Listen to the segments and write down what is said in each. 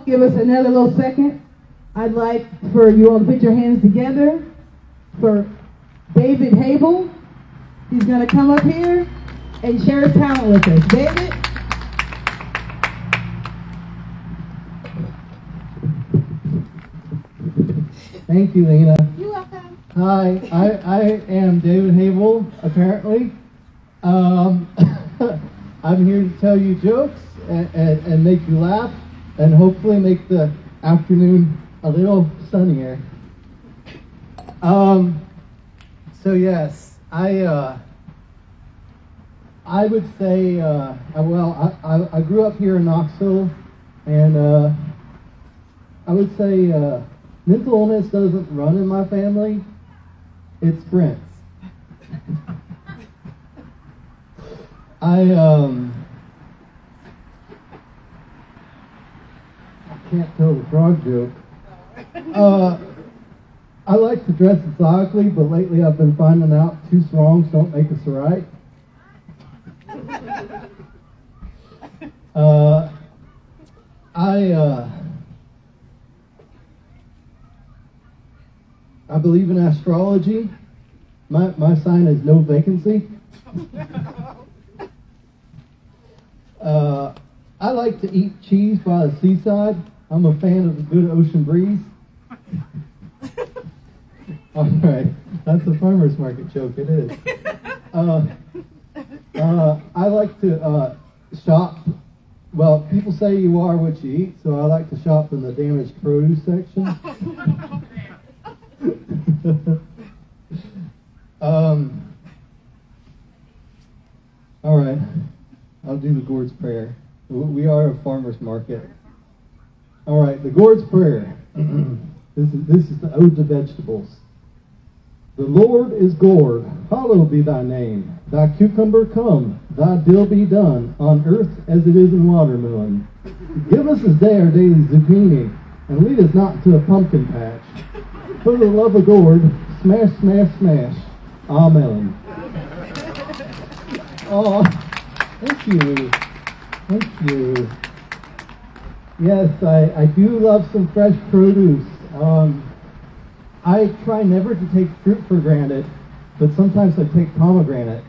give us another little second. I'd like for you all to put your hands together for David Habel. He's going to come up here and share his talent with us. David? Thank you, Lena. You're welcome. Hi, I am David Habel, apparently. I'm here to tell you jokes and make you laugh and hopefully make the afternoon a little sunnier. So yes, I would say, I grew up here in Knoxville, and I would say mental illness doesn't run in my family, it sprints. I can't tell the frog joke. I like to dress exotically, but lately I've been finding out 2 songs don't make us right. I believe in astrology. My sign is no vacancy. I like to eat cheese by the seaside. I'm a fan of a good ocean breeze. All right, that's a farmer's market joke, it is. I like to shop. Well, people say you are what you eat, so I like to shop in the damaged produce section. All right, I'll do the Lord's Prayer. We are a farmer's market. All right, the Lord's Prayer. This is the ode to vegetables. The Lord is Lord, hallowed be thy name. Thy cucumber come, thy dill be done, on earth as it is in watermelon. Give us this day our daily zucchini, and lead us not to a pumpkin patch. For the love of God, smash, smash, smash. Amen. Oh, thank you. Thank you. Yes, I do love some fresh produce. I try never to take fruit for granted, but sometimes I take pomegranate.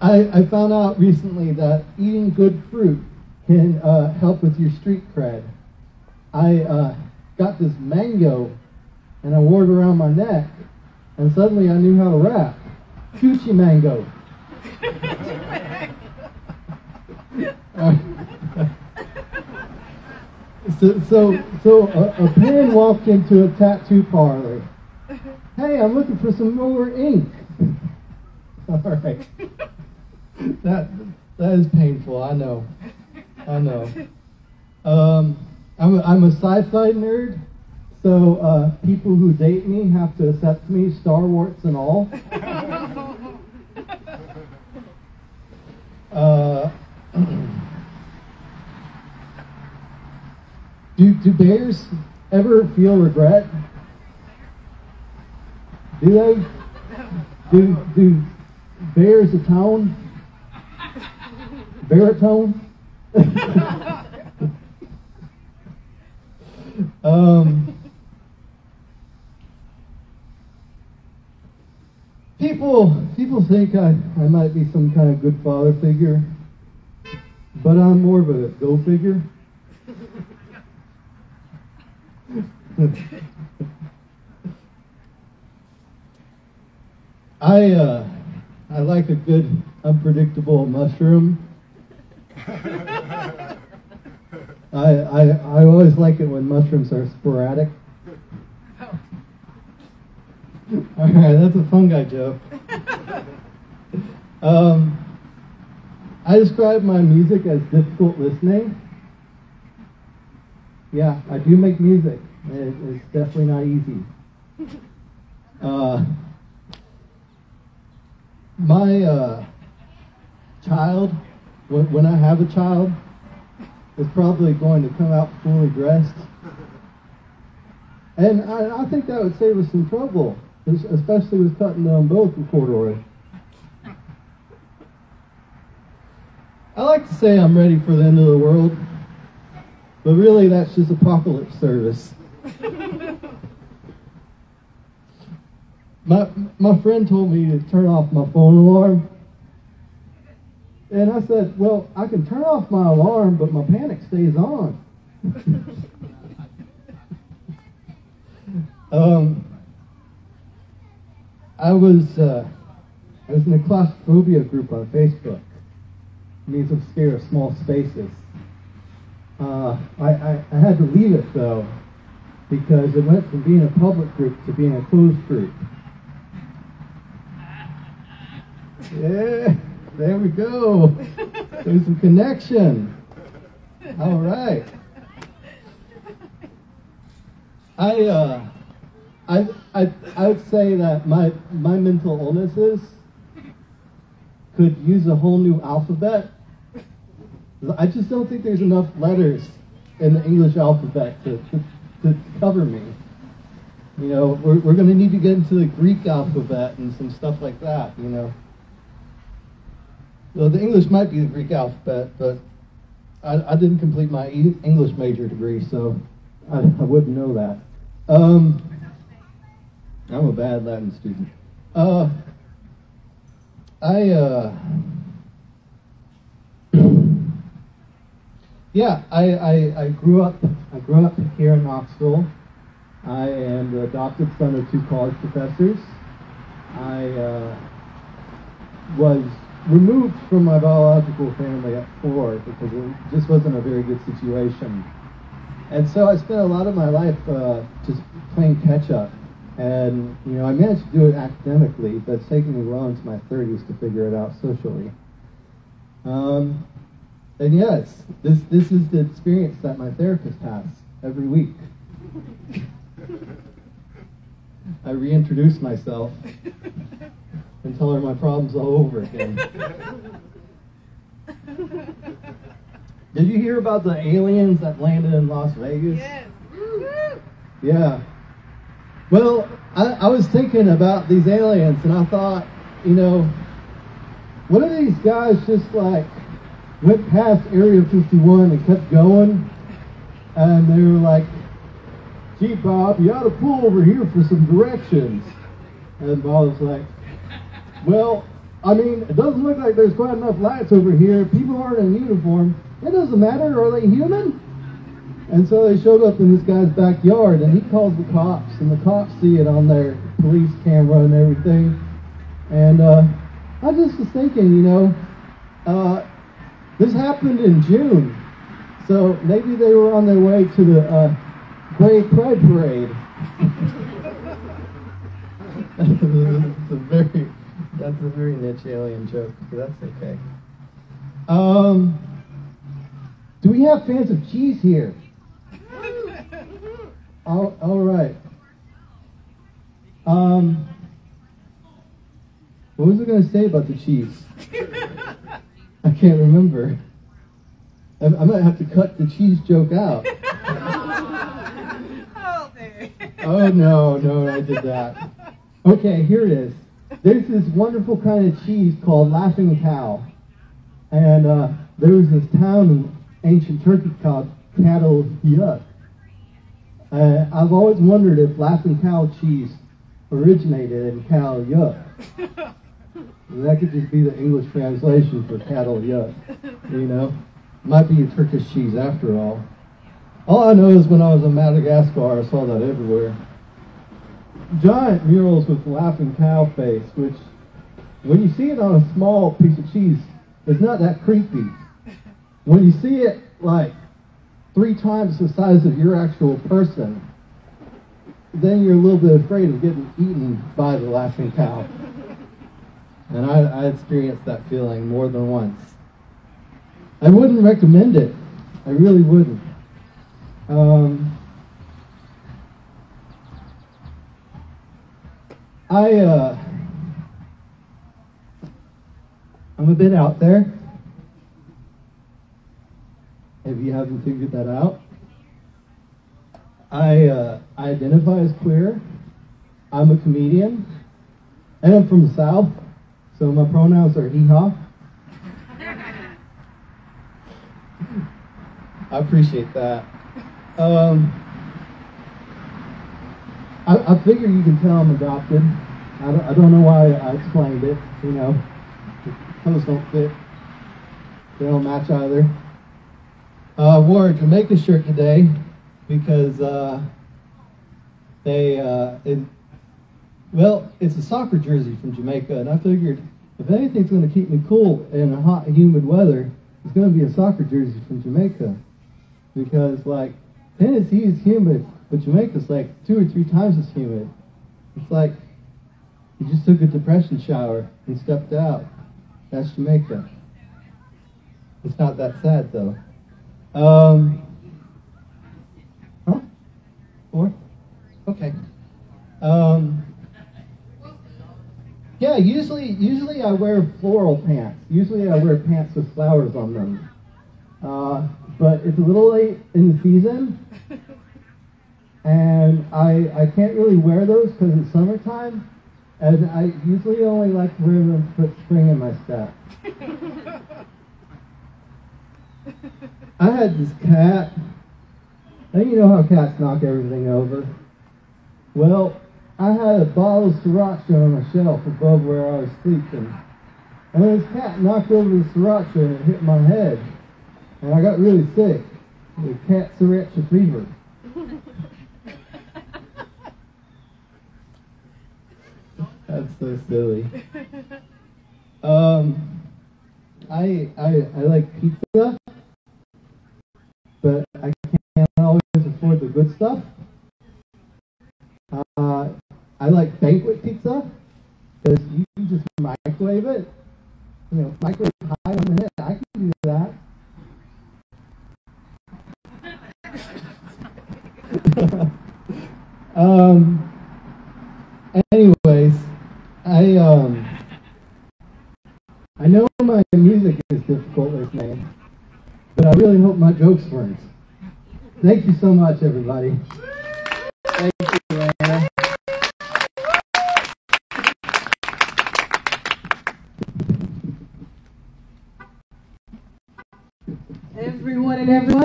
I found out recently that eating good fruit can help with your street cred. I got this mango, and I wore it around my neck, and suddenly I knew how to rap. Coochie mango. So a pen walked into a tattoo parlor. Hey, I'm looking for some more ink. All right. That is painful. I know. I'm a sci-fi nerd, so people who date me have to accept me, Star Wars and all. Do bears ever feel regret? Do they? Do bears atone? Baritone? People think I might be some kind of good father figure, but I'm more of a go figure. I like a good unpredictable mushroom. I always like it when mushrooms are sporadic. All right, that's a fungi joke. I describe my music as difficult listening. Yeah, I do make music. It's definitely not easy. My child, when I have a child, is probably going to come out fully dressed. And I think that would save us some trouble, especially with cutting the umbilical cord oil. I like to say I'm ready for the end of the world, but really that's just apocalypse service. My friend told me to turn off my phone alarm. And I said, well, I can turn off my alarm, but my panic stays on. I was in a claustrophobia group on Facebook. It means I'm scared of small spaces. I had to leave it, though, because it went from being a public group to being a closed group. Yeah, there we go. There's some connection. All right. I would say that my mental illnesses could use a whole new alphabet. I just don't think there's enough letters in the English alphabet to cover me. You know, we're going to need to get into the Greek alphabet and some stuff like that, you know. Well, the English might be the Greek alphabet, but I didn't complete my English major degree, so I wouldn't know that. I'm a bad Latin student. I grew up here in Knoxville. I am the adopted son of two college professors. I was removed from my biological family at 4 because it just wasn't a very good situation. And so I spent a lot of my life just playing catch up. And, you know, I managed to do it academically, but it's taken me well into my 30s to figure it out socially. And yes, this is the experience that my therapist has every week. I reintroduce myself and tell her my problems all over again. Did you hear about the aliens that landed in Las Vegas? Yes. Yeah. Well, I was thinking about these aliens, and I thought, you know, what if these guys just like went past Area 51 and kept going, and they were like, gee, Bob, you ought to pull over here for some directions. And Bob was like, well, I mean, it doesn't look like there's quite enough lights over here. People aren't in uniform. It doesn't matter. Are they human? And so they showed up in this guy's backyard, and he calls the cops, and the cops see it on their police camera and everything. And I just was thinking, you know, this happened in June, so maybe they were on their way to the Gray Pride Parade. That's a very niche alien joke, but that's okay. Do we have fans of cheese here? All right. What was I going to say about the cheese? I can't remember. I might have to cut the cheese joke out. Oh, no, I did that. Okay, here it is. There's this wonderful kind of cheese called Laughing Cow. And there was this town in ancient Turkey called Cattle Yuck. I've always wondered if Laughing Cow cheese originated in Cattle Yuck. That could just be the English translation for Cattle Yuck, you know? Might be a Turkish cheese after all. All I know is when I was in Madagascar, I saw that everywhere. Giant murals with Laughing Cow face, which, when you see it on a small piece of cheese, it's not that creepy. When you see it, like, 3 times the size of your actual person, then you're a little bit afraid of getting eaten by the Laughing Cow. And I experienced that feeling more than once. I wouldn't recommend it. I really wouldn't. I'm a bit out there. If you haven't figured that out, I identify as queer. I'm a comedian, and I'm from the South, so my pronouns are he/ha. I appreciate that. I figure you can tell I'm adopted. I don't know why I explained it. You know, the clothes don't fit. They don't match either. I wore a Jamaica shirt today because it's a soccer jersey from Jamaica, and I figured if anything's going to keep me cool in hot, humid weather, it's going to be a soccer jersey from Jamaica. Because, like, Tennessee is humid, but Jamaica's like 2 or 3 times as humid. It's like you just took a depression shower and stepped out. That's Jamaica. It's not that sad, though. Huh? 4? Okay. Yeah, usually I wear floral pants. Usually I wear pants with flowers on them. But it's a little late in the season, and I can't really wear those because it's summertime, and I usually only like to wear them to put spring in my step. I had this cat, and you know how cats knock everything over. Well, I had a bottle of sriracha on a shelf above where I was sleeping, and this cat knocked over the sriracha and it hit my head. And I got really sick with cat sriracha fever. That's so silly. I like pizza, but I can't always afford the good stuff. I like banquet pizza because you can just microwave it. You know, microwave high 1 minute. I can do that. Anyways, I know my music is difficult listening, but I really hope my jokes weren't. Thank you so much, everybody. Thank you, Anna. Everyone and everyone.